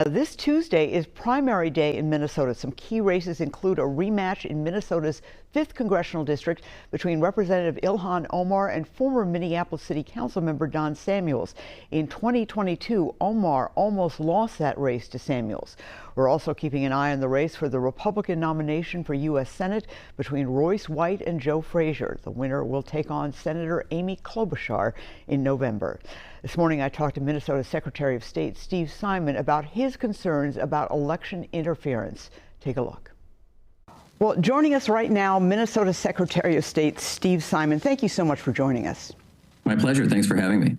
This Tuesday is primary day in Minnesota. Some key races include a rematch in Minnesota's 5th congressional district between Representative Ilhan Omar and former Minneapolis City Council member Don Samuels. In 2022, Omar almost lost that race to Samuels. We're also keeping an eye on the race for the Republican nomination for U.S. Senate between Royce White and Joe Frazier. The winner will take on Senator Amy Klobuchar in November. This morning, I talked to Minnesota Secretary of State Steve Simon about his concerns about election interference. Take a look. Well, joining us right now, Minnesota Secretary of State Steve Simon. Thank you so much for joining us. My pleasure. Thanks for having me.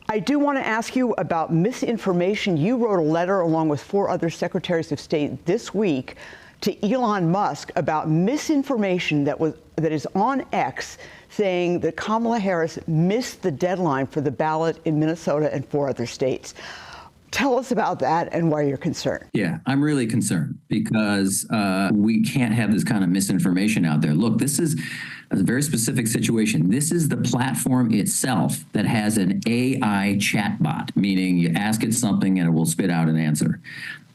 I do want to ask you about misinformation. You wrote a letter along with 4 other secretaries of state this week to Elon Musk about misinformation that is on X, saying that Kamala Harris missed the deadline for the ballot in Minnesota and 4 other states. Tell us about that and why you're concerned. Yeah, I'm really concerned because we can't have this kind of misinformation out there. Look, this is a very specific situation. This is the platform itself that has an AI chatbot, meaning you ask it something and it will spit out an answer.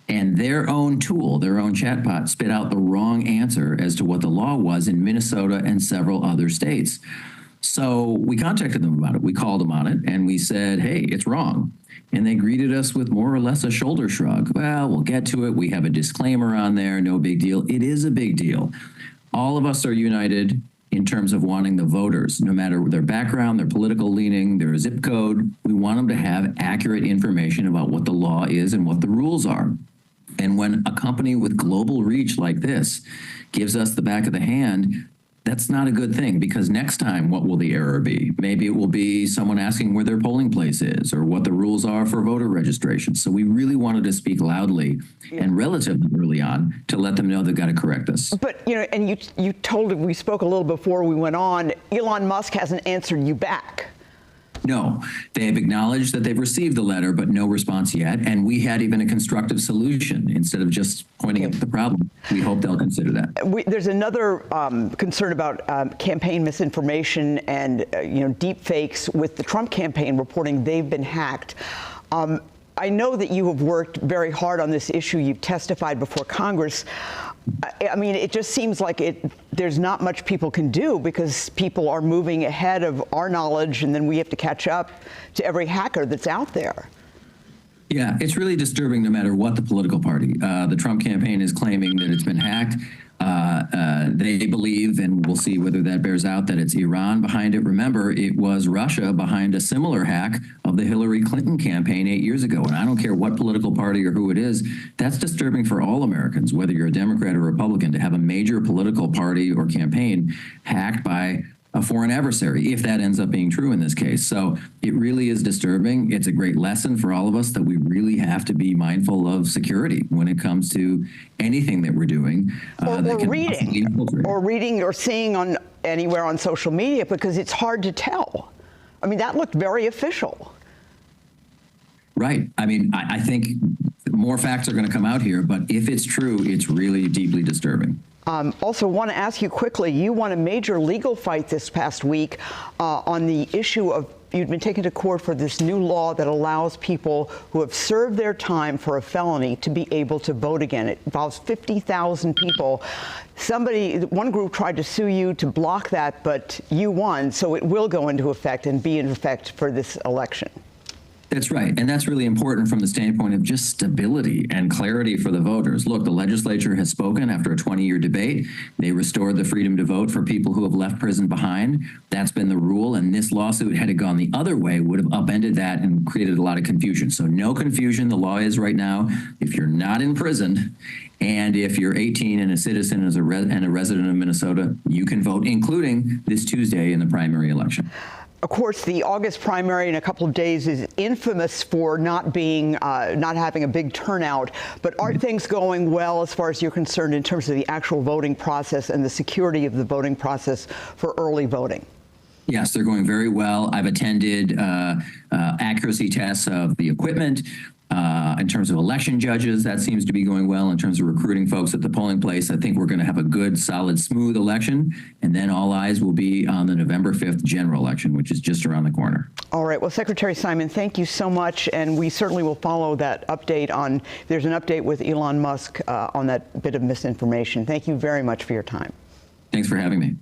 And their own tool, their own chatbot, spit out the wrong answer as to what the law was in Minnesota and several other states. So we contacted them about it. We called them on it and we said, hey, it's wrong. And they greeted us with more or less a shoulder shrug. Well, we'll get to it. We have a disclaimer on there. No big deal. It is a big deal. All of us are united in terms of wanting the voters, no matter their background, their political leaning, their zip code. We want them to have accurate information about what the law is and what the rules are. And when a company with global reach like this gives us the back of the hand, that's not a good thing, because next time, what will the error be? Maybe it will be someone asking where their polling place is or what the rules are for voter registration. So we really wanted to speak loudly and relatively early on to let them know they've got to correct this. But, you know, and you told, we spoke a little before we went on, Elon Musk hasn't answered you back. No, they have acknowledged that they've received the letter, but no response yet. And we had even a constructive solution instead of just pointing at the problem. We hope they'll consider that. There's another concern about campaign misinformation and deep fakes with the Trump campaign reporting they've been hacked. I know that you have worked very hard on this issue. You've testified before Congress. I mean, it just seems like there's not much people can do because people are moving ahead of our knowledge, and then we have to catch up to every hacker that's out there. Yeah, it's really disturbing no matter what the political party. The Trump campaign is claiming that it's been hacked. They believe, and we'll see whether that bears out, that it's Iran behind it. Remember, it was Russia behind a similar hack of the Hillary Clinton campaign 8 years ago. And I don't care what political party or who it is, that's disturbing for all Americans, whether you're a Democrat or Republican, to have a major political party or campaign hacked by a foreign adversary, if that ends up being true in this case. So it really is disturbing. It's a great lesson for all of us that we really have to be mindful of security when it comes to anything that we're doing. Or reading or seeing on anywhere on social media, because it's hard to tell. I mean, that looked very official. Right. I mean, I think more facts are going to come out here, but if it's true, it's really deeply disturbing. Also want to ask you quickly, you won a major legal fight this past week on the issue of, you'd been taken to court for this new law that allows people who have served their time for a felony to be able to vote again. It involves 50,000 people. One group tried to sue you to block that, but you won, so it will go into effect and be in effect for this election. That's right. And that's really important from the standpoint of just stability and clarity for the voters. Look, the legislature has spoken after a 20-year debate. They restored the freedom to vote for people who have left prison behind. That's been the rule. And this lawsuit, had it gone the other way, would have upended that and created a lot of confusion. So no confusion. The law is right now, if you're not in prison and if you're 18 and a citizen and a resident of Minnesota, you can vote, including this Tuesday in the primary election. Of course, the August primary in a couple of days is infamous for not having a big turnout. But are things going well as far as you're concerned in terms of the actual voting process and the security of the voting process for early voting? Yes, they're going very well. I've attended accuracy tests of the equipment. In terms of election judges, that seems to be going well. In terms of recruiting folks at the polling place, I think we're going to have a good, solid, smooth election. And then all eyes will be on the November 5th general election, which is just around the corner. All right. Well, Secretary Simon, thank you so much. And we certainly will follow that update on, there's an update with Elon Musk on that bit of misinformation. Thank you very much for your time. Thanks for having me.